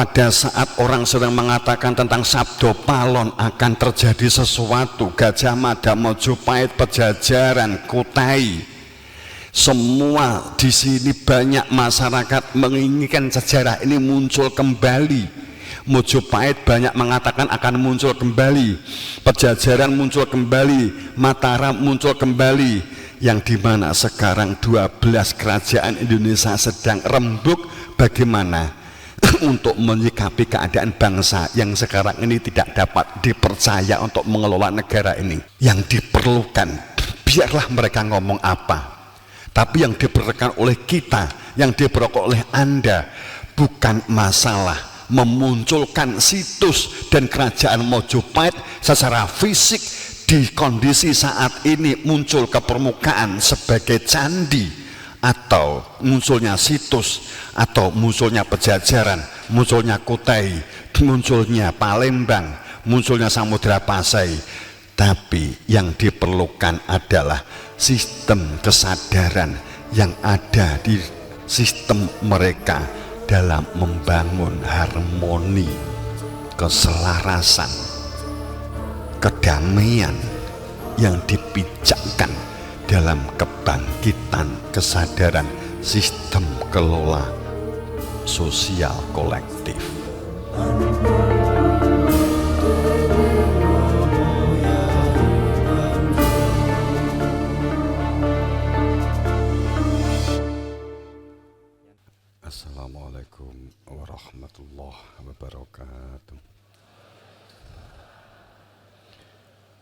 pada saat orang sedang mengatakan tentang Sabdo Palon akan terjadi sesuatu, Gajah Mada, Mojopahit, Pajajaran, Kutai, semua di sini banyak masyarakat menginginkan sejarah ini muncul kembali. Mojopahit banyak mengatakan akan muncul kembali, Pajajaran muncul kembali, Mataram muncul kembali, yang dimana sekarang 12 kerajaan Indonesia sedang rembuk. Bagaimana untuk menyikapi keadaan bangsa yang sekarang ini tidak dapat dipercaya untuk mengelola negara ini? Yang diperlukan, biarlah mereka ngomong apa, tapi yang diperlukan oleh kita, yang diperlukan oleh Anda, bukan masalah memunculkan situs dan kerajaan Mojopahit secara fisik di kondisi saat ini muncul ke permukaan sebagai candi, atau munculnya situs, atau munculnya Pajajaran, munculnya Kutai, munculnya Palembang, munculnya Samudra Pasai. Tapi yang diperlukan adalah sistem kesadaran yang ada di sistem mereka dalam membangun harmoni, keselarasan, kedamaian yang dipijakkan dalam kebangkitan kesadaran sistem kelola sosial kolektif. Assalamualaikum warahmatullahi wabarakatuh.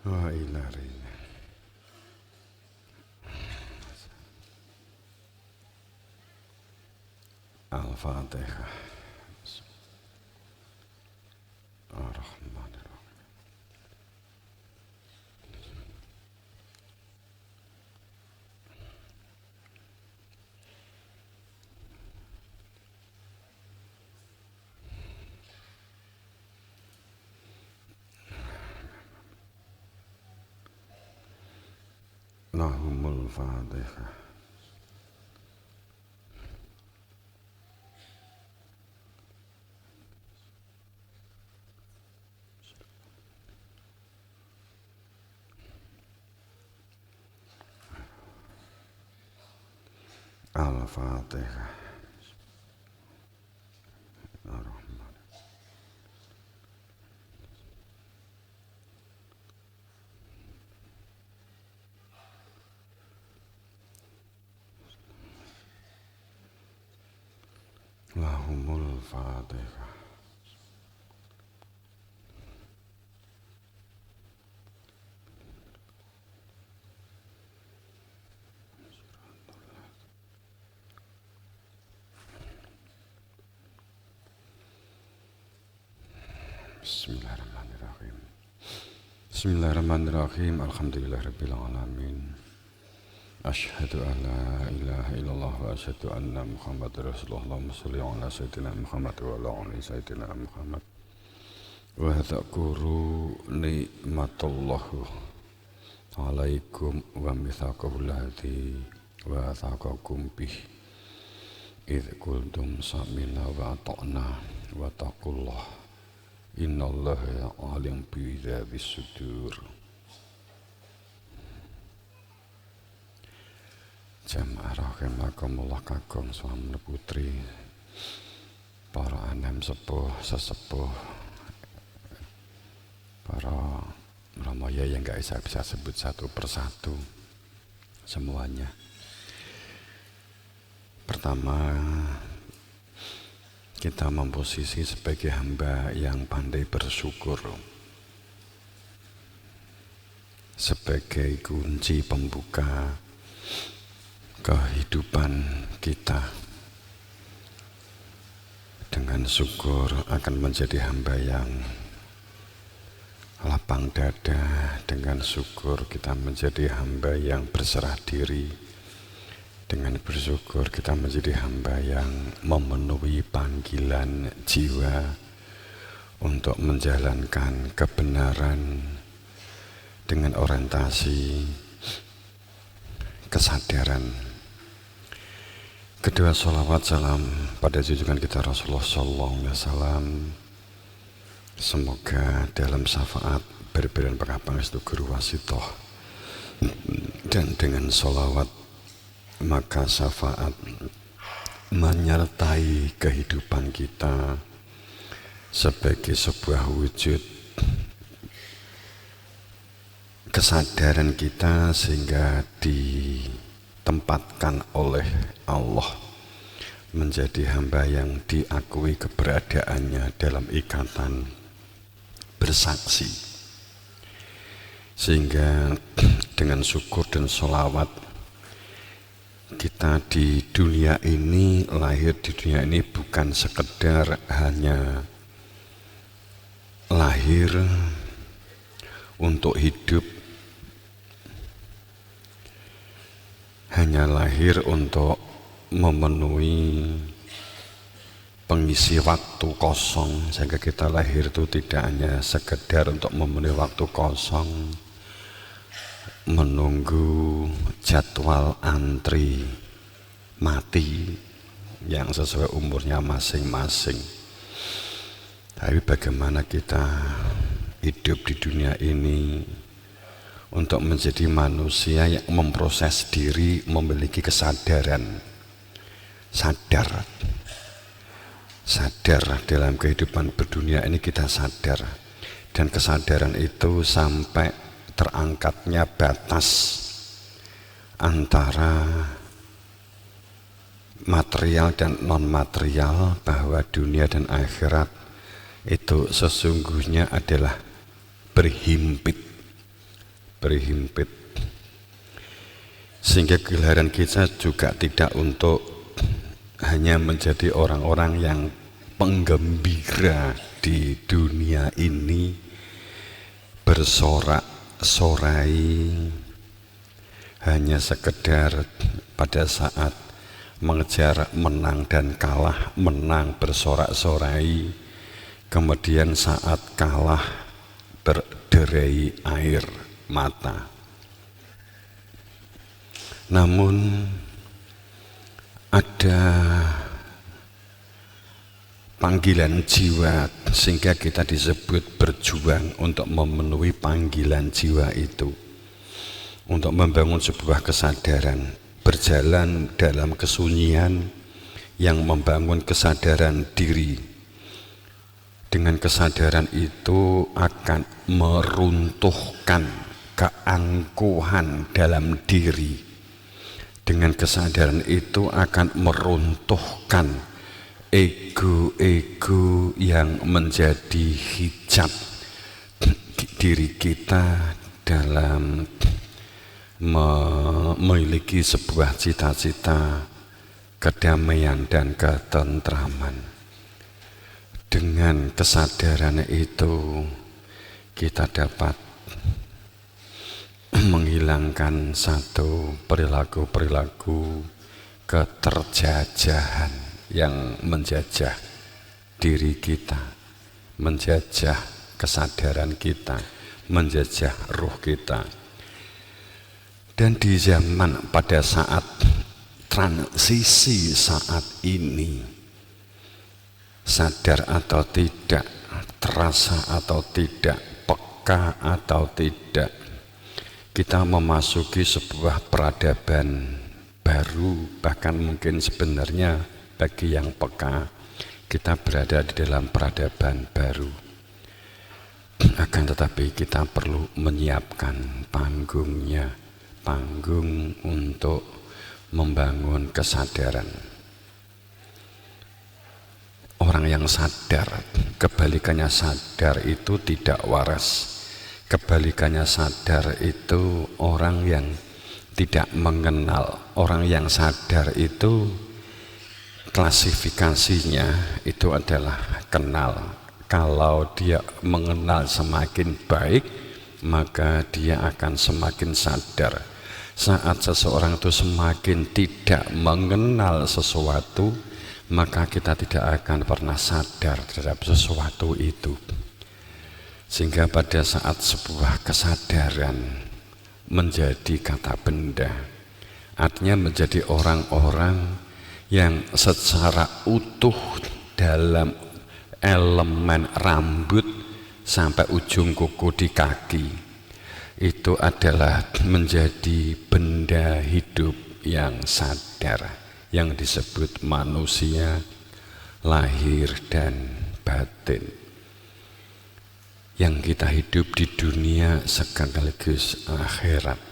Wa ilahi Al-Fatihah. Ar-Rahmanir-Rahim. Lahumul Fatihah. Al-Fatihah. Ar-Rahman. Lahumul Fatihah. Bismillahirrahmanirrahim. Bismillahirrahmanirrahim. Alhamdulillahirabbil alamin. Asyhadu an la ilaha illallah wa asyhadu anna Muhammadar Rasulullah. Allahumma shalli ala sayyidina Muhammad wa ala ali sayyidina Muhammad. Wa dzakuru nikmatallahi alaikum wa mitsaqahu allati wa tsaqakum bih idz qultum sami'na wa ata'na wa taqullaha innallaha alim bi dzati sudur. Jamaah rahimakumullah kakung suami putri, para anem sepuh, sesepuh, para ramaya yang gak bisa sebut satu persatu semuanya. Pertama, kita memposisi sebagai hamba yang pandai bersyukur sebagai kunci pembuka kehidupan kita. Dengan syukur akan menjadi hamba yang lapang dada. Dengan syukur kita menjadi hamba yang berserah diri. Dengan bersyukur kita menjadi hamba yang memenuhi panggilan jiwa untuk menjalankan kebenaran dengan orientasi kesadaran Kedua sholawat salam pada junjungan kita Rasulullah Sallallahu Alaihi Wasallam. Semoga dalam syafaat berberian pengabang itu guru wasitoh, dan dengan sholawat maka syafaat menyertai kehidupan kita sebagai sebuah wujud kesadaran kita sehingga ditempatkan oleh Allah menjadi hamba yang diakui keberadaannya dalam ikatan bersaksi, sehingga dengan syukur dan sholawat kita di dunia ini, lahir di dunia ini bukan sekedar hanya lahir untuk hidup, hanya lahir untuk memenuhi pengisi waktu kosong, sehingga kita lahir itu tidak hanya sekedar untuk memenuhi waktu kosong, menunggu jadwal antri mati yang sesuai umurnya masing-masing. Tapi bagaimana kita hidup di dunia ini untuk menjadi manusia yang memproses diri, memiliki kesadaran, sadar dalam kehidupan berdunia ini, kita sadar, dan kesadaran itu sampai terangkatnya batas antara material dan non material, bahwa dunia dan akhirat itu sesungguhnya adalah berhimpit, sehingga gelaran kita juga tidak untuk hanya menjadi orang-orang yang penggembira di dunia ini, bersorak-sorai hanya sekedar pada saat mengejar menang dan kalah, menang bersorak-sorai, kemudian saat kalah berderai air mata. Namun ada panggilan jiwa sehingga kita disebut berjuang untuk memenuhi panggilan jiwa itu, untuk membangun sebuah kesadaran, berjalan dalam kesunyian yang membangun kesadaran diri. Dengan kesadaran itu akan meruntuhkan keangkuhan dalam diri. Dengan kesadaran itu akan meruntuhkan ego-ego yang menjadi hijab diri kita dalam memiliki sebuah cita-cita kedamaian dan ketentraman. Dengan kesadaran itu kita dapat menghilangkan satu perilaku-perilaku keterjajahan yang menjajah diri kita, menjajah kesadaran kita, menjajah ruh kita. Dan di zaman pada saat transisi saat ini, sadar atau tidak, terasa atau tidak, peka atau tidak, kita memasuki sebuah peradaban baru. Bahkan mungkin sebenarnya bagi yang peka, kita berada di dalam peradaban baru. Akan tetapi kita perlu menyiapkan panggungnya, panggung untuk membangun kesadaran. Orang yang sadar, kebalikannya sadar itu tidak waras. Kebalikannya sadar itu orang yang tidak mengenal. Orang yang sadar itu klasifikasinya itu adalah kenal. Kalau dia mengenal semakin baik, maka dia akan semakin sadar. Saat seseorang itu semakin tidak mengenal sesuatu, maka kita tidak akan pernah sadar terhadap sesuatu itu. Sehingga pada saat sebuah kesadaran menjadi kata benda, artinya menjadi orang-orang yang secara utuh dalam elemen rambut sampai ujung kuku di kaki itu adalah menjadi benda hidup yang sadar, yang disebut manusia lahir dan batin, yang kita hidup di dunia sekaligus akhirat.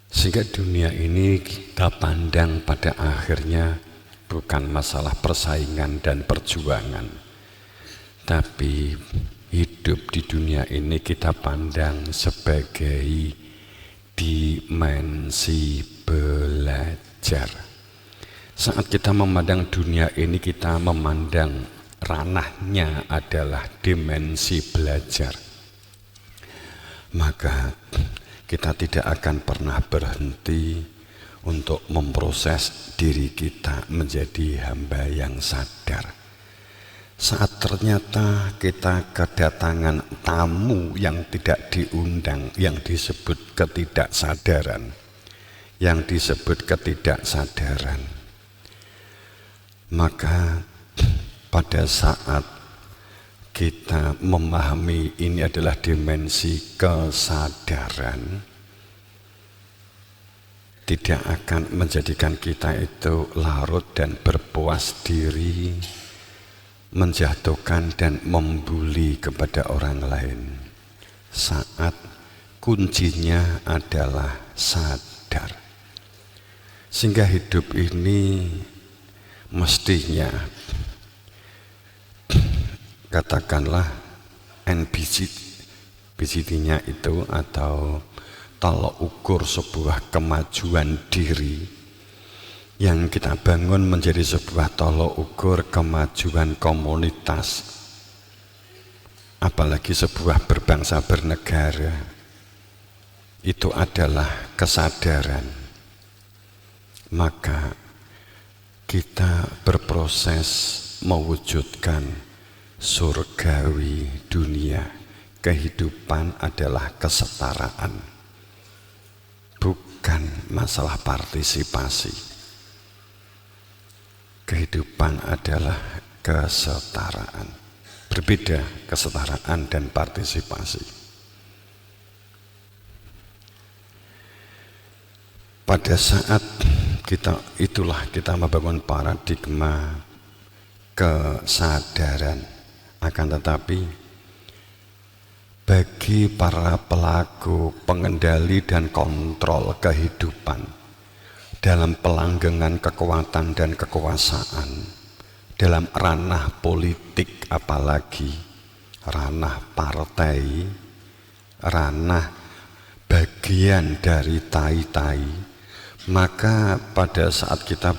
Sehingga dunia ini kita pandang pada akhirnya bukan masalah persaingan dan perjuangan, tapi hidup di dunia ini kita pandang sebagai dimensi belajar. Saat kita memandang dunia ini, kita memandang ranahnya adalah dimensi belajar, maka kita tidak akan pernah berhenti untuk memproses diri kita menjadi hamba yang sadar. Saat ternyata kita kedatangan tamu yang tidak diundang, yang disebut ketidaksadaran, maka pada saat kita memahami ini adalah dimensi kesadaran, tidak akan menjadikan kita itu larut dan berpuas diri, menjatuhkan dan membuli kepada orang lain. Saat kuncinya adalah sadar, sehingga hidup ini mestinya, katakanlah NBCT-nya itu atau tolok ukur sebuah kemajuan diri yang kita bangun menjadi sebuah tolok ukur kemajuan komunitas, apalagi sebuah berbangsa bernegara, itu adalah kesadaran. Maka kita berproses mewujudkan surgawi dunia. Kehidupan adalah kesetaraan, bukan masalah partisipasi. Kehidupan adalah kesetaraan. Berbeda kesetaraan dan partisipasi. Pada saat kita membangun paradigma kesadaran. Akan tetapi bagi para pelaku, pengendali dan kontrol kehidupan dalam pelanggengan kekuatan dan kekuasaan, dalam ranah politik, apalagi ranah partai, ranah bagian dari tai-tai, maka pada saat kita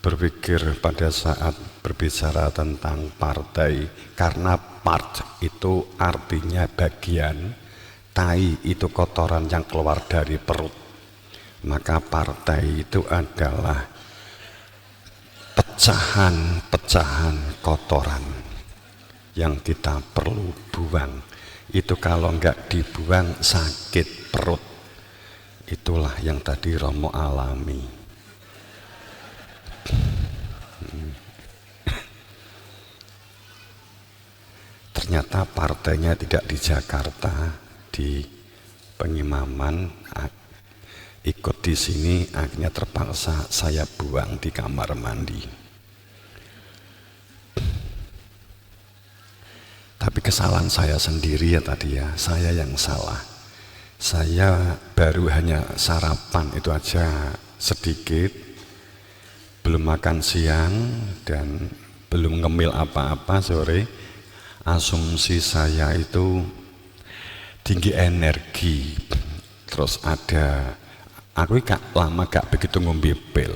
berpikir, pada saat berbicara tentang partai, karena part itu artinya bagian, tai itu kotoran yang keluar dari perut, maka partai itu adalah pecahan-pecahan kotoran yang kita perlu buang. Itu kalau enggak dibuang sakit perut. Itulah yang tadi Romo alami. Ternyata partainya tidak di Jakarta, di Pengimaman, ikut di sini, akhirnya terpaksa saya buang di kamar mandi. Tapi kesalahan saya sendiri ya tadi ya, saya yang salah. Saya baru hanya sarapan itu aja sedikit, belum makan siang dan belum ngemil apa-apa sore. Asumsi saya itu tinggi energi, terus aku lama gak begitu ngombe pil,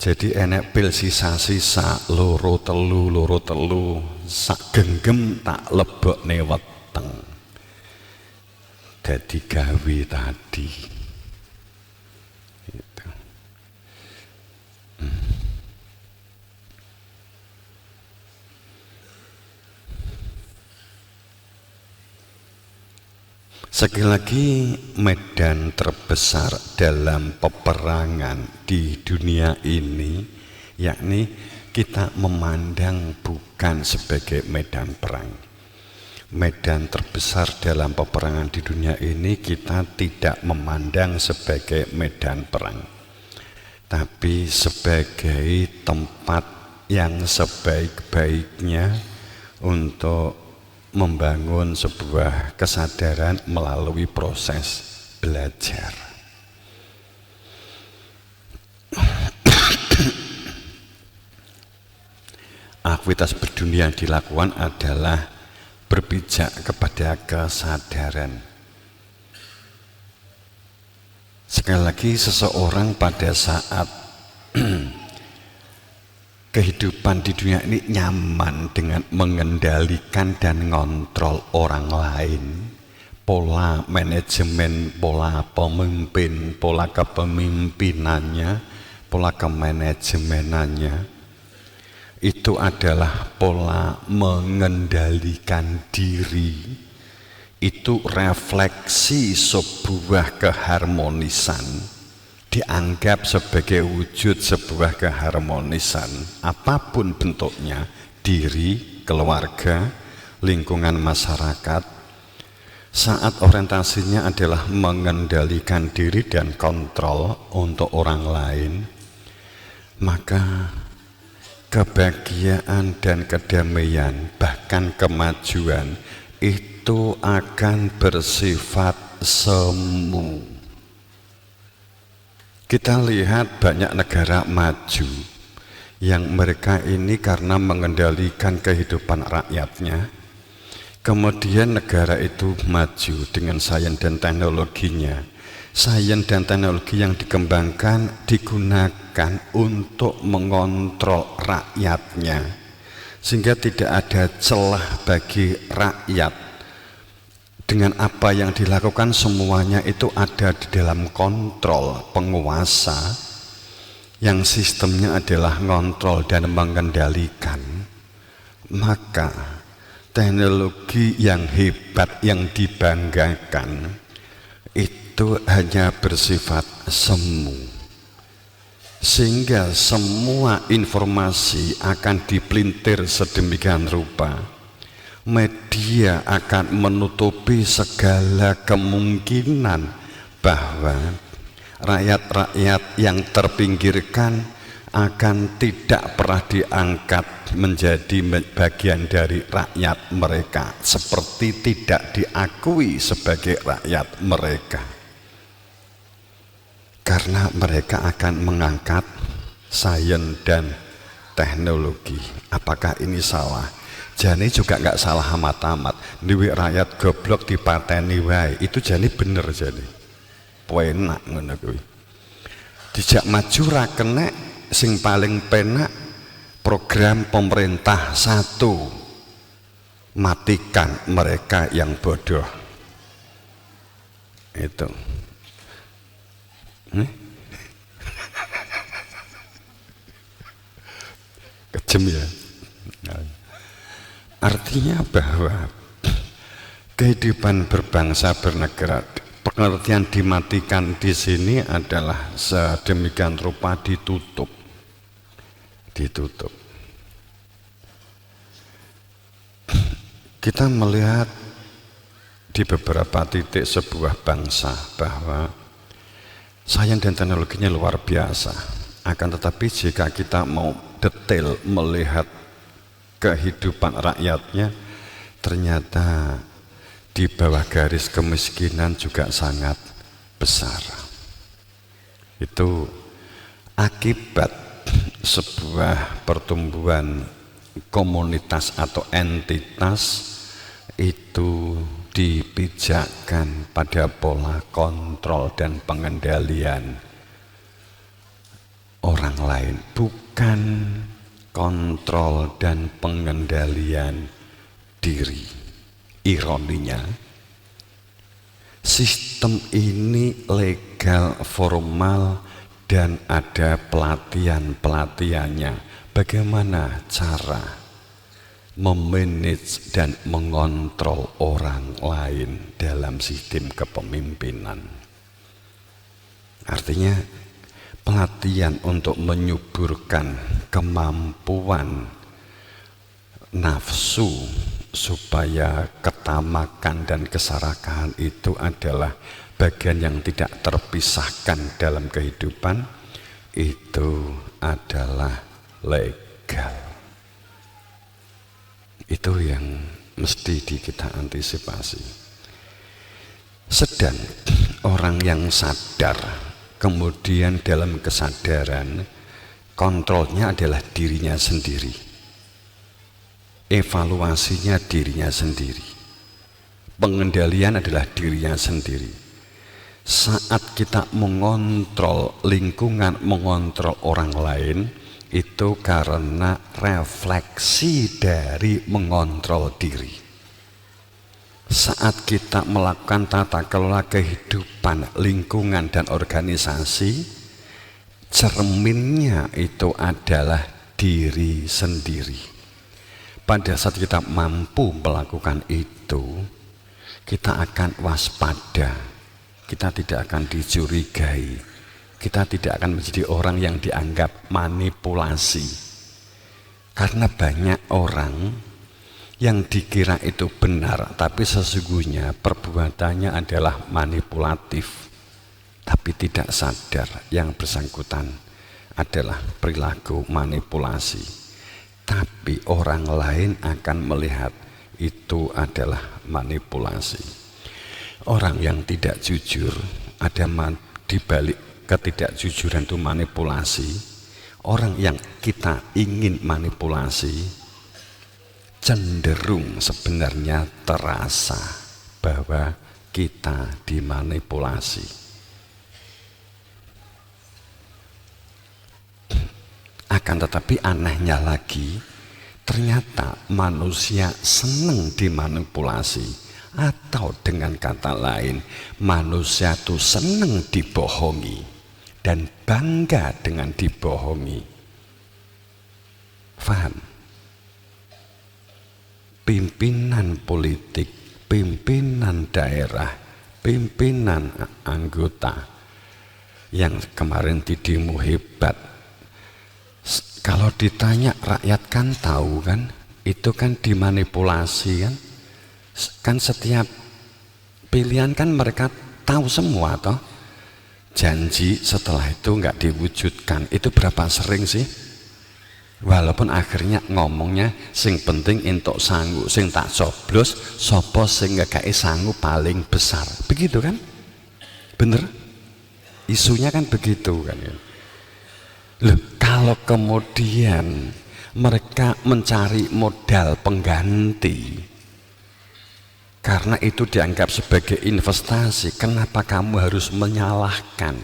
jadi enek pil sisa-sisa loro telu sak genggam tak lebokne weteng, dadi gawe tadi gitu. Sekali lagi, medan terbesar dalam peperangan di dunia ini, yakni kita memandang bukan sebagai medan perang. Medan terbesar dalam peperangan di dunia ini kita tidak memandang sebagai medan perang, tapi sebagai tempat yang sebaik-baiknya untuk membangun sebuah kesadaran melalui proses belajar. Aktivitas berdunia yang dilakukan adalah berpijak kepada kesadaran. Sekali lagi, seseorang pada saat kehidupan di dunia ini nyaman dengan mengendalikan dan ngontrol orang lain, pola manajemen, pola pemimpin, pola kepemimpinannya, pola kemanajemenannya, itu adalah pola mengendalikan diri. Itu refleksi sebuah keharmonisan, dianggap sebagai wujud sebuah keharmonisan apapun bentuknya, diri, keluarga, lingkungan masyarakat. Saat orientasinya adalah mengendalikan diri dan kontrol untuk orang lain, maka kebahagiaan dan kedamaian, bahkan kemajuan itu akan bersifat semu. Kita lihat banyak negara maju yang mereka ini karena mengendalikan kehidupan rakyatnya, kemudian negara itu maju dengan sains dan teknologinya. Sains dan teknologi yang dikembangkan digunakan untuk mengontrol rakyatnya, sehingga tidak ada celah bagi rakyat. Dengan apa yang dilakukan, semuanya itu ada di dalam kontrol penguasa yang sistemnya adalah ngontrol dan mengendalikan. Maka teknologi yang hebat yang dibanggakan itu hanya bersifat semu, sehingga semua informasi akan dipelintir sedemikian rupa. Media akan menutupi segala kemungkinan bahwa rakyat-rakyat yang terpinggirkan akan tidak pernah diangkat menjadi bagian dari rakyat mereka, seperti tidak diakui sebagai rakyat mereka, karena mereka akan mengangkat sains dan teknologi. Apakah ini salah? Jani juga nggak salah amat-amat. Niwi rakyat goblok dipateni wae, itu jani bener jani. Penak ngono kuwi. Dijak maju ra kenek, sing paling penak program pemerintah satu, matikan mereka yang bodoh. Itu. Kejem ya. Artinya bahwa kehidupan berbangsa bernegara, pengertian dimatikan di sini adalah sedemikian rupa ditutup. Kita melihat di beberapa titik sebuah bangsa bahwa sains dan teknologinya luar biasa. Akan tetapi jika kita mau detail melihat kehidupan rakyatnya, ternyata di bawah garis kemiskinan juga sangat besar. Itu akibat sebuah pertumbuhan komunitas atau entitas itu dipijakkan pada pola kontrol dan pengendalian orang lain, bukan kontrol dan pengendalian diri. Ironinya, sistem ini legal, formal, dan ada pelatihan-pelatihannya. Bagaimana cara memanage dan mengontrol orang lain dalam sistem kepemimpinan. Artinya pelatihan untuk menyuburkan kemampuan nafsu supaya ketamakan dan keserakahan itu adalah bagian yang tidak terpisahkan dalam kehidupan, itu adalah legal. Itu yang mesti kita antisipasi. Sedang orang yang sadar, kemudian dalam kesadaran kontrolnya adalah dirinya sendiri, evaluasinya dirinya sendiri, pengendalian adalah dirinya sendiri. Saat kita mengontrol lingkungan, mengontrol orang lain, itu karena refleksi dari mengontrol diri. Saat kita melakukan tata kelola kehidupan, lingkungan dan organisasi, cerminnya itu adalah diri sendiri. Pada saat kita mampu melakukan itu, kita akan waspada, kita tidak akan dicurigai, kita tidak akan menjadi orang yang dianggap manipulasi. Karena banyak orang yang dikira itu benar, tapi sesungguhnya perbuatannya adalah manipulatif, tapi tidak sadar yang bersangkutan adalah perilaku manipulasi. Tapi orang lain akan melihat itu adalah manipulasi. Orang yang tidak jujur, ada di balik ketidakjujuran itu manipulasi. Orang yang kita ingin manipulasi cenderung sebenarnya terasa bahwa kita dimanipulasi. Akan tetapi anehnya lagi, ternyata manusia senang dimanipulasi. Atau dengan kata lain, manusia itu senang dibohongi dan bangga dengan dibohongi. Faham? Pimpinan politik, pimpinan daerah, pimpinan anggota yang kemarin di demo hebat, kalau ditanya rakyat kan tahu kan, itu kan dimanipulasi kan. Kan setiap pilihan kan mereka tahu semua toh. Janji setelah itu nggak diwujudkan, itu berapa sering sih? Walaupun akhirnya ngomongnya sing penting entuk sangu, sing tak coblos sopo sing ngekei sangu paling besar, begitu kan? Bener? Isunya kan begitu kan ya. Loh, kalau kemudian mereka mencari modal pengganti karena itu dianggap sebagai investasi, kenapa kamu harus menyalahkan?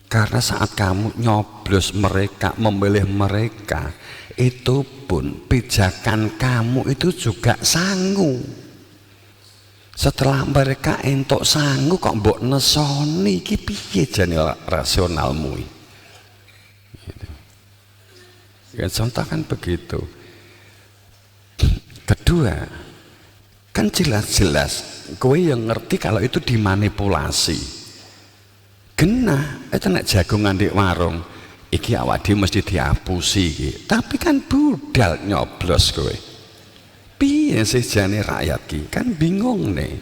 Karena saat kamu nyoblos mereka, memilih mereka, itu pun pijakan kamu itu juga sangu. Setelah mereka entuk sangu kok mbok nesoni, iki piye jane rasionalmu? Ya contoh kan begitu. Kedua, kan jelas-jelas kowe yang ngerti kalau itu dimanipulasi. Genah, itu nek jagongan di warung, iki awak dhewe mesti diapusi iki. Tapi kan budal nyoblos kowe. Piye sih jane rakyat ki? Kan bingung nih.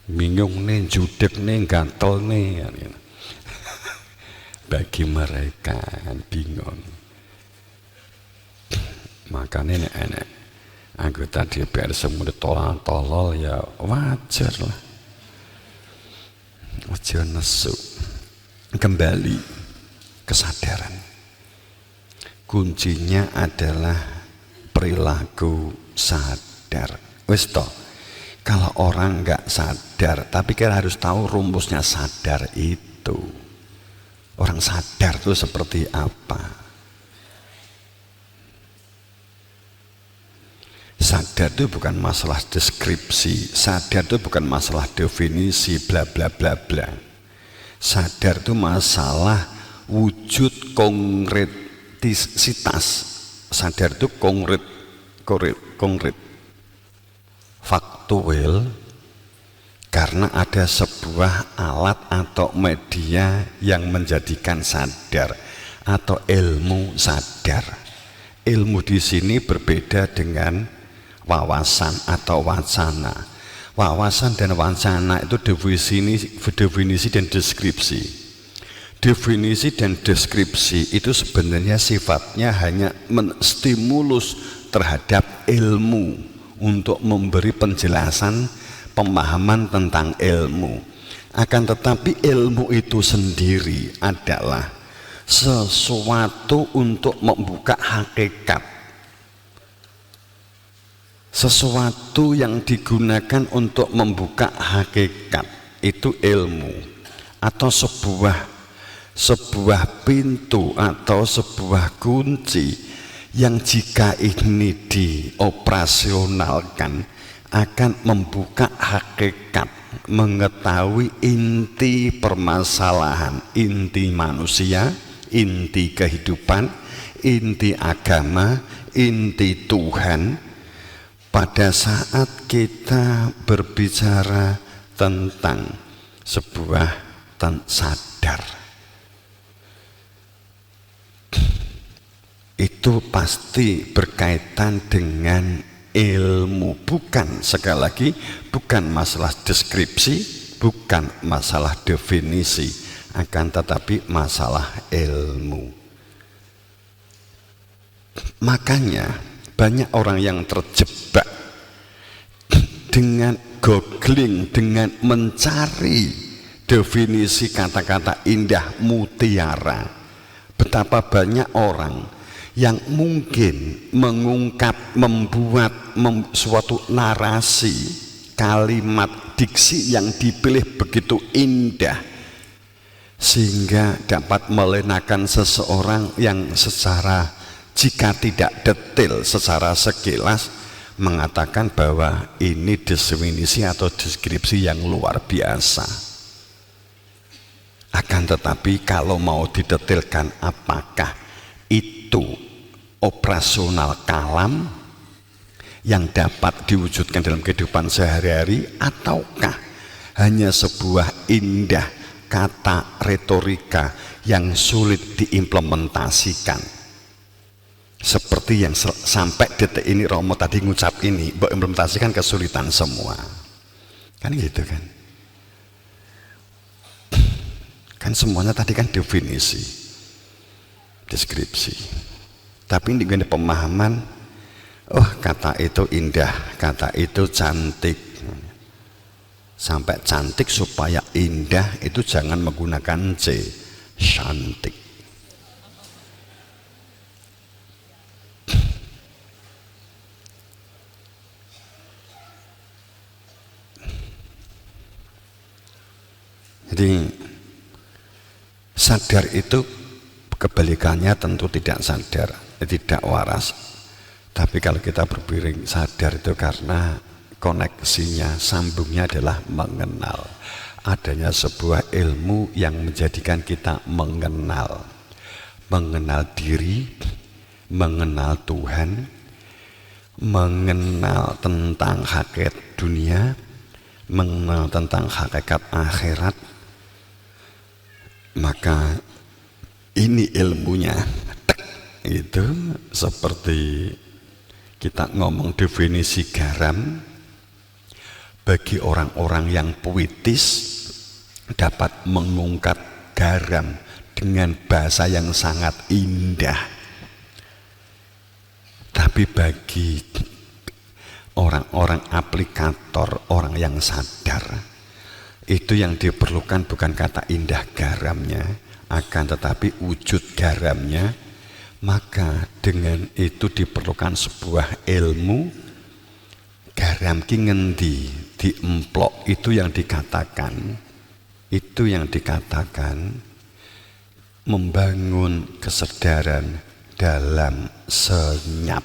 Bingung nih, judek nih, gatel nih. Bagi mereka kan bingung. Makanya enek anggota DPR semua tolol ya wajar lah. Ojo nesu. Kembali kesadaran. Kuncinya adalah perilaku sadar. Wis toh, kalau orang nggak sadar, tapi kita harus tahu rumusnya sadar itu. Orang sadar itu seperti apa? Sadar itu bukan masalah deskripsi, sadar itu bukan masalah definisi, bla bla bla bla. Sadar itu masalah wujud konkretisitas sadar itu konkret, faktual, karena ada sebuah alat atau media yang menjadikan sadar atau ilmu sadar. Ilmu di sini berbeda dengan wawasan atau wacana. Wawasan dan wacana itu definisi dan deskripsi. Definisi dan deskripsi itu sebenarnya sifatnya hanya menstimulus terhadap ilmu untuk memberi penjelasan, pemahaman tentang ilmu. Akan tetapi ilmu itu sendiri adalah sesuatu untuk membuka hakikat, sesuatu yang digunakan untuk membuka hakikat. Itu ilmu atau sebuah pintu atau sebuah kunci yang jika ini dioperasionalkan akan membuka hakikat, mengetahui inti permasalahan, inti manusia, inti kehidupan, inti agama, inti Tuhan. Pada saat kita berbicara tentang sebuah sadar, itu pasti berkaitan dengan ilmu, bukan, sekali lagi, bukan masalah deskripsi, bukan masalah definisi, akan tetapi masalah ilmu. Makanya banyak orang yang terjebak dengan googling, dengan mencari definisi kata-kata indah mutiara. Betapa banyak orang yang mungkin membuat suatu narasi, kalimat, diksi yang dipilih begitu indah sehingga dapat melenakan seseorang yang secara, jika tidak detail, secara sekilas mengatakan bahwa ini definisi atau deskripsi yang luar biasa. Akan tetapi kalau mau didetailkan, apakah itu operasional kalam yang dapat diwujudkan dalam kehidupan sehari-hari, ataukah hanya sebuah indah kata retorika yang sulit diimplementasikan, seperti yang sampai detik ini Romo tadi ngucap ini, implementasikan kesulitan semua, kan gitu kan. Kan semuanya tadi kan definisi, deskripsi, tapi dengan pemahaman, oh kata itu indah, kata itu cantik. Sampai cantik supaya indah itu jangan menggunakan C, cantik. Jadi sadar itu kebalikannya tentu tidak sadar, tidak waras. Tapi kalau kita berpiring sadar itu karena koneksinya, sambungnya adalah mengenal. Adanya sebuah ilmu yang menjadikan kita mengenal diri, mengenal Tuhan, mengenal tentang hakikat dunia, mengenal tentang hakikat akhirat. Maka ini ilmunya. Itu seperti kita ngomong definisi garam. Bagi orang-orang yang puitis dapat mengungkap garam dengan bahasa yang sangat indah. Tapi bagi orang-orang aplikator, orang yang sadar, itu yang diperlukan bukan kata indah garamnya, akan tetapi wujud garamnya. Maka dengan itu diperlukan sebuah ilmu. Garam ki ngendi diemplok, itu yang dikatakan membangun kesadaran dalam senyap.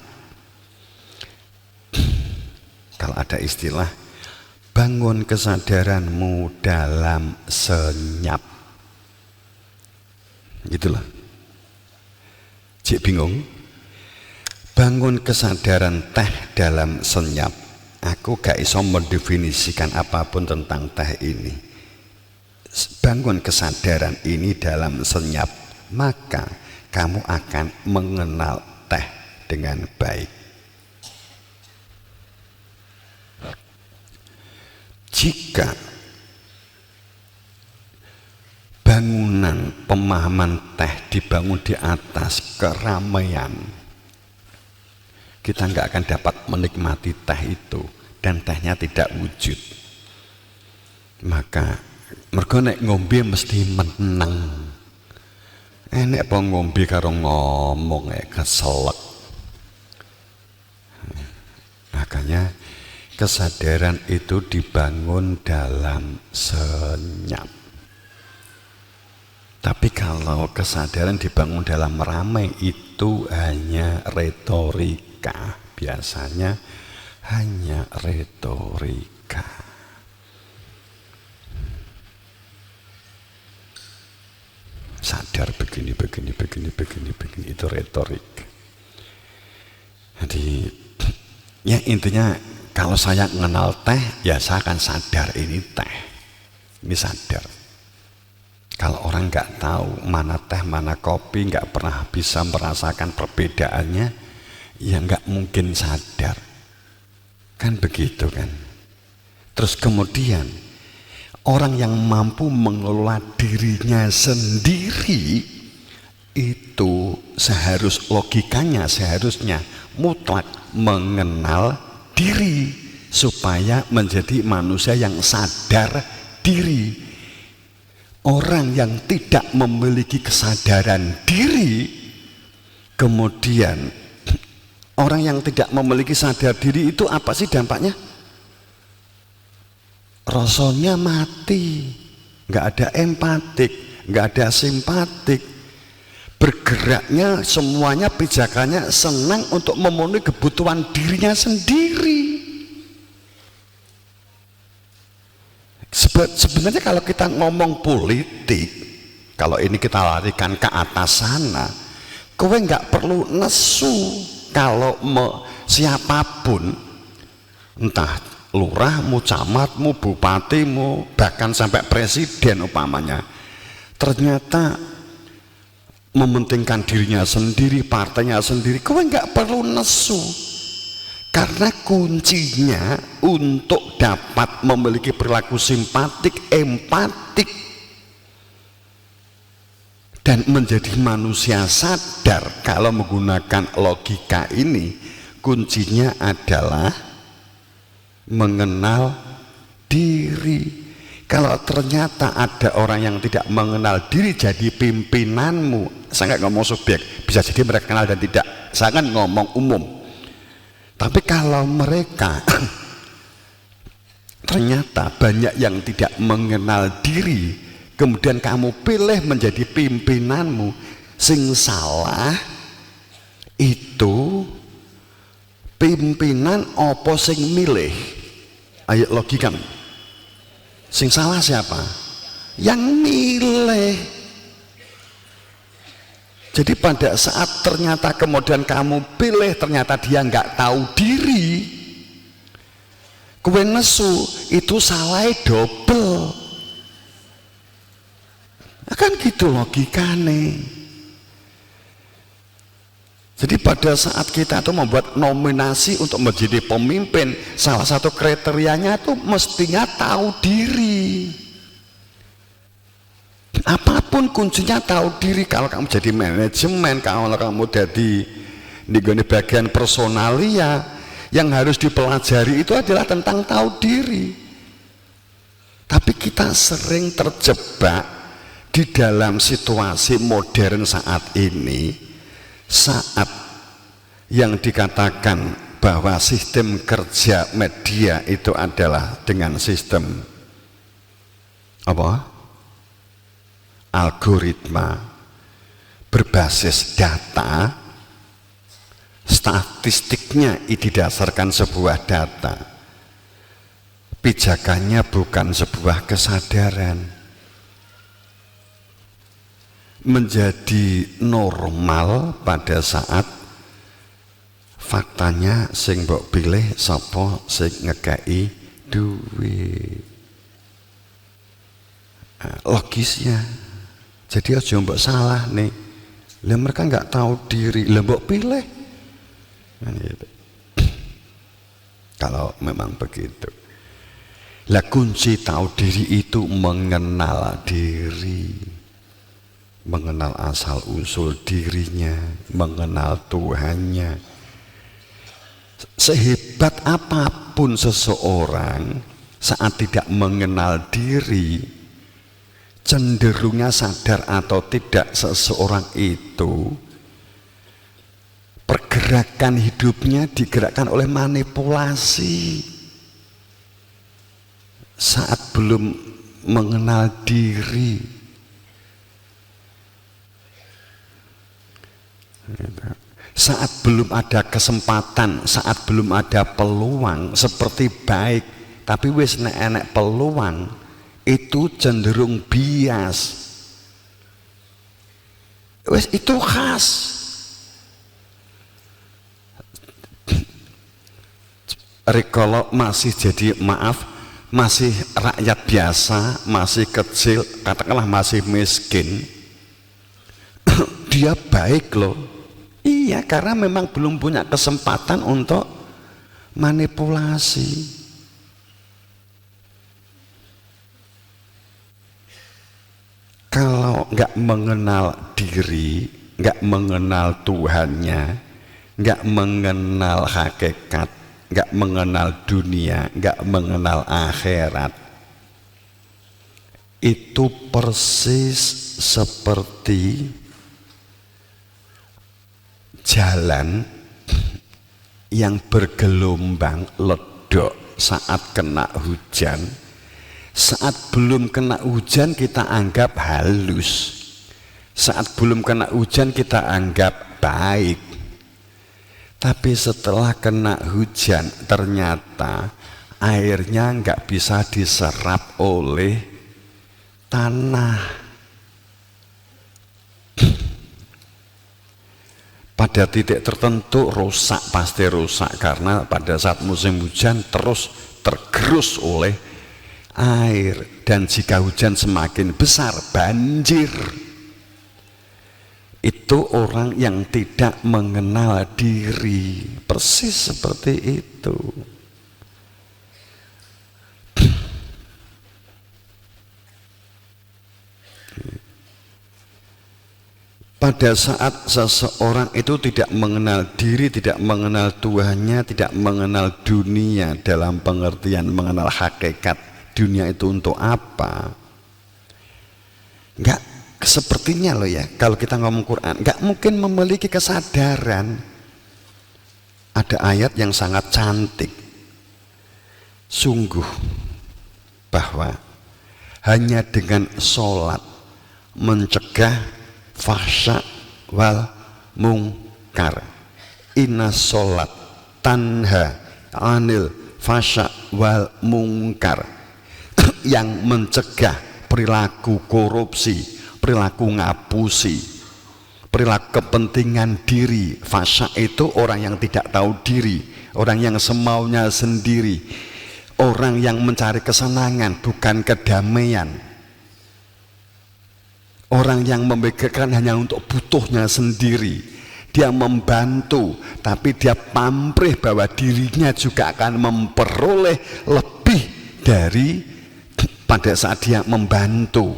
Kalau ada istilah bangun kesadaranmu dalam senyap, gitulah. Cik bingung, bangun kesadaran teh dalam senyap. Aku gak iso mendefinisikan apapun tentang teh ini. Bangun kesadaran ini dalam senyap, maka kamu akan mengenal teh dengan baik. Jika bangunan pemahaman teh dibangun di atas keramaian, kita nggak akan dapat menikmati teh itu, dan tehnya tidak wujud. Maka mergo nek ngombe mesti menang. Nek apa ngombe karo ngomong keselak. Makanya kesadaran itu dibangun dalam senyap. Tapi kalau kesadaran dibangun dalam ramai, itu hanya retorika. Biasanya hanya retorika. Sadar begini, itu retorik. Jadi ya intinya kalau saya mengenal teh, ya saya akan sadar ini teh. Ini sadar. Kalau orang nggak tahu mana teh, mana kopi, nggak pernah bisa merasakan perbedaannya, ya nggak mungkin sadar. Kan begitu kan. Terus kemudian orang yang mampu mengelola dirinya sendiri itu seharusnya mutlak mengenal diri supaya menjadi manusia yang sadar diri. Orang yang tidak memiliki kesadaran diri, kemudian orang yang tidak memiliki sadar diri itu apa sih dampaknya? Rasanya mati, nggak ada empatik, nggak ada simpatik, bergeraknya semuanya pijakannya senang untuk memenuhi kebutuhan dirinya sendiri. Sebenarnya kalau kita ngomong politik, kalau ini kita larikan ke atas sana, kowe nggak perlu nesu kalau siapapun, entah lurahmu, camatmu, bupatimu, bahkan sampai presiden umpamanya, ternyata mementingkan dirinya sendiri, partainya sendiri, kowe nggak perlu nesu. Karena kuncinya untuk dapat memiliki perilaku simpatik, empatik, dan menjadi manusia sadar, kalau menggunakan logika ini, kuncinya adalah mengenal diri. Kalau ternyata ada orang yang tidak mengenal diri jadi pimpinanmu, saya nggak ngomong subjek, bisa jadi mereka kenal dan tidak, saya kan ngomong umum. Tapi kalau mereka ternyata banyak yang tidak mengenal diri, kemudian kamu pilih menjadi pimpinanmu, sing salah itu pimpinan opo sing milih? Ayo logika. Sing salah siapa? Yang milih. Jadi pada saat ternyata kemudian kamu pilih, ternyata dia nggak tahu diri, kowe nesu, itu salahnya double. Kan gitu logikane. Jadi pada saat kita tuh membuat nominasi untuk menjadi pemimpin, salah satu kriterianya tuh mestinya tahu diri. Apapun kuncinya tahu diri. Kalau kamu jadi manajemen, kalau kamu jadi di bagian personalia, yang harus dipelajari itu adalah tentang tahu diri. Tapi kita sering terjebak di dalam situasi modern saat ini, saat yang dikatakan bahwa sistem kerja media itu adalah dengan sistem apa? Algoritma berbasis data, statistiknya didasarkan sebuah data, pijakannya bukan sebuah kesadaran. Menjadi normal pada saat Faktanya sing mbok pilih sapa sing ngekei duit. Logisnya. Jadi aja mbok salah nih. Lah mereka nggak tahu diri, lah mbok pilih. Nah, gitu. Kalau memang begitu. Lah kunci tahu diri itu mengenal diri, mengenal asal usul dirinya, mengenal Tuhannya. Sehebat apapun seseorang saat tidak mengenal diri, cenderungnya sadar atau tidak seseorang itu pergerakan hidupnya digerakkan oleh manipulasi. Saat belum mengenal diri, saat belum ada kesempatan, saat belum ada peluang, seperti baik, tapi wis nek enek peluang itu cenderung bias. Wis itu khas. Rikala masih jadi masih rakyat biasa, masih kecil, katakanlah masih miskin, dia baik loh. Iya, karena memang belum punya kesempatan untuk manipulasi. Kalau nggak mengenal diri, nggak mengenal Tuhannya, nggak mengenal hakikat, nggak mengenal dunia, nggak mengenal akhirat, itu persis seperti jalan yang bergelombang ledok saat kena hujan. Saat belum kena hujan kita anggap halus, saat belum kena hujan kita anggap baik. Tapi setelah kena hujan ternyata airnya nggak bisa diserap oleh tanah. Pada titik tertentu rusak, pasti rusak, karena pada saat musim hujan terus tergerus oleh air, dan jika hujan semakin besar banjir. Itu orang yang tidak mengenal diri, persis seperti itu. Pada saat seseorang itu tidak mengenal diri, tidak mengenal Tuhannya, tidak mengenal dunia dalam pengertian mengenal hakikat dunia itu untuk apa, enggak sepertinya loh ya, kalau kita ngomong Quran enggak mungkin memiliki kesadaran. Ada ayat yang sangat cantik, sungguh bahwa hanya dengan sholat mencegah fahsya wal mungkar. Inna sholat tanha anil fahsya wal mungkar, yang mencegah perilaku korupsi, perilaku ngapusi, perilaku kepentingan diri. Fahsya itu orang yang tidak tahu diri, orang yang semaunya sendiri, orang yang mencari kesenangan bukan kedamaian, orang yang memikirkan hanya untuk butuhnya sendiri. Dia membantu, tapi dia pamrih bahwa dirinya juga akan memperoleh lebih dari pada saat dia membantu.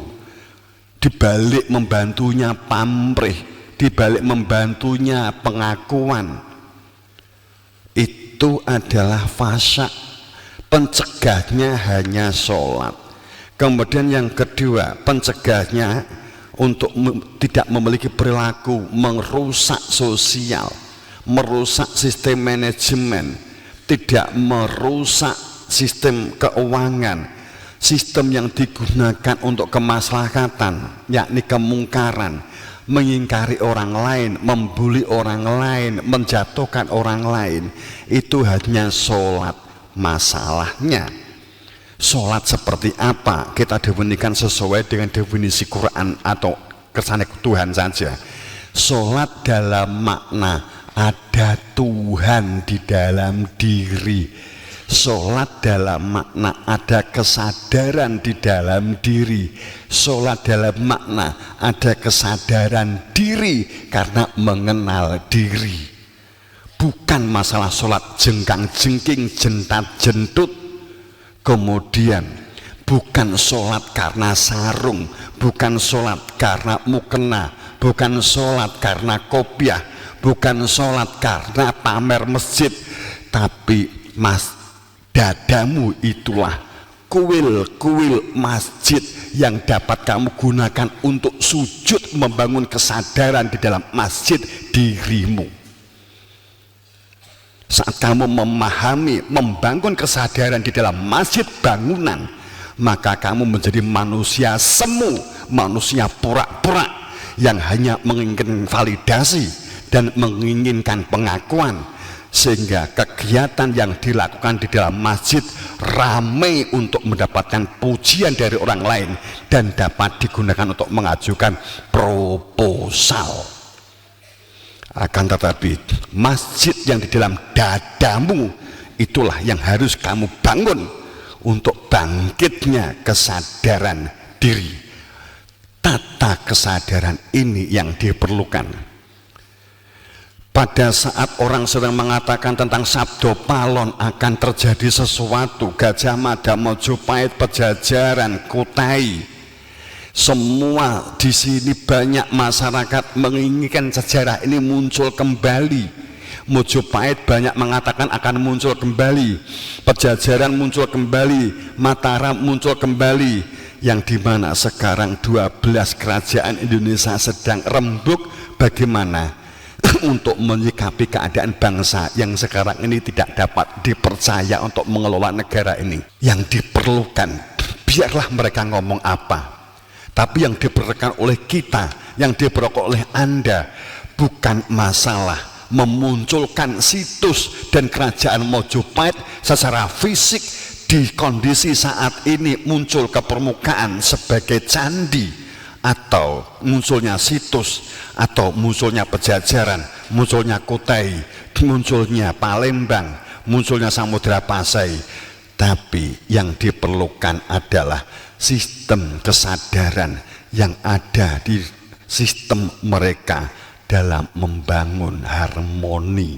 Di balik membantunya pamrih, di balik membantunya pengakuan. Itu adalah fahsya. Pencegahnya hanya sholat. Kemudian yang kedua, pencegahnya untuk tidak memiliki perilaku merusak sosial, merusak sistem manajemen, tidak merusak sistem keuangan, sistem yang digunakan untuk kemaslahatan, yakni kemungkaran, mengingkari orang lain, membuli orang lain, menjatuhkan orang lain. Itu hanya sholat. Masalahnya sholat seperti apa kita definisikan sesuai dengan definisi Quran atau kersane Tuhan saja. Sholat dalam makna ada Tuhan di dalam diri. Sholat dalam makna ada kesadaran di dalam diri. Sholat dalam makna ada kesadaran diri karena mengenal diri. Bukan masalah sholat jengkang-jengking, jentat-jentut. Kemudian bukan sholat karena sarung, bukan sholat karena mukena, bukan sholat karena kopiah, bukan sholat karena pamer masjid, tapi dadamu itulah kuil-kuil masjid yang dapat kamu gunakan untuk sujud membangun kesadaran di dalam masjid dirimu. Saat kamu memahami, membangun kesadaran di dalam masjid bangunan, maka kamu menjadi manusia semu, manusia pura-pura yang hanya menginginkan validasi dan menginginkan pengakuan, sehingga kegiatan yang dilakukan di dalam masjid ramai untuk mendapatkan pujian dari orang lain dan dapat digunakan untuk mengajukan proposal. Akan tetapi masjid yang di dalam dadamu itulah yang harus kamu bangun untuk bangkitnya kesadaran diri. Tata kesadaran ini yang diperlukan. Pada saat orang sedang mengatakan tentang Sabdo Palon akan terjadi sesuatu, Gajah Mada, Mojopahit, Pejajaran, Kutai, semua di sini banyak masyarakat menginginkan sejarah ini muncul kembali. Mojopahit banyak mengatakan akan muncul kembali, Pejajaran muncul kembali, Mataram muncul kembali, yang dimana sekarang 12 kerajaan Indonesia sedang rembuk. Bagaimana untuk menyikapi keadaan bangsa yang sekarang ini tidak dapat dipercaya untuk mengelola negara ini? Yang diperlukan, biarlah mereka ngomong apa, tapi yang diperlukan oleh kita, yang diperlukan oleh Anda, bukan masalah memunculkan situs dan kerajaan Mojopahit secara fisik di kondisi saat ini muncul ke permukaan sebagai candi, atau munculnya situs, atau munculnya Pejajaran, munculnya Kutai, munculnya Palembang, munculnya Samudra Pasai. Tapi yang diperlukan adalah sistem kesadaran yang ada di sistem mereka dalam membangun harmoni,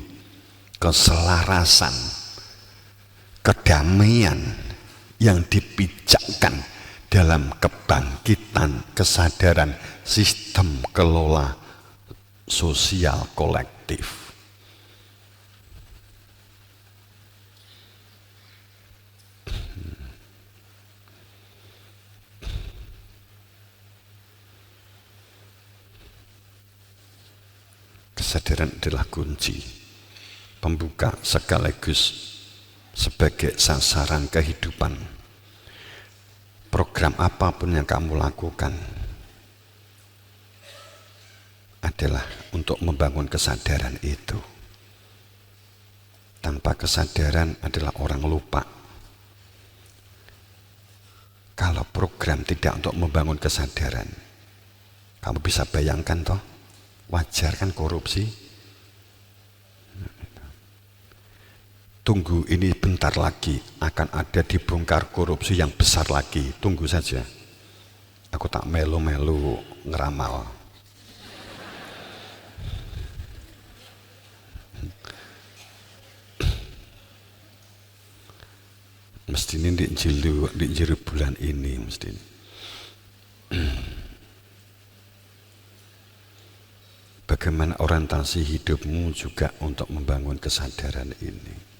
keselarasan, kedamaian yang dipijakkan dalam kebangkitan kesadaran sistem kelola sosial kolektif. Kesadaran adalah kunci pembuka sekaligus sebagai sasaran kehidupan. Program apapun yang kamu lakukan adalah untuk membangun kesadaran itu. Tanpa kesadaran adalah orang lupa. Kalau program tidak untuk membangun kesadaran, kamu bisa bayangkan toh, wajar kan korupsi? Tunggu, ini bentar lagi akan ada dibongkar korupsi yang besar lagi. Tunggu saja. Aku tak melu-melu ngeramal. Mesti ini di jero bulan ini mesti. Bagaimana orientasi hidupmu juga untuk membangun kesadaran ini.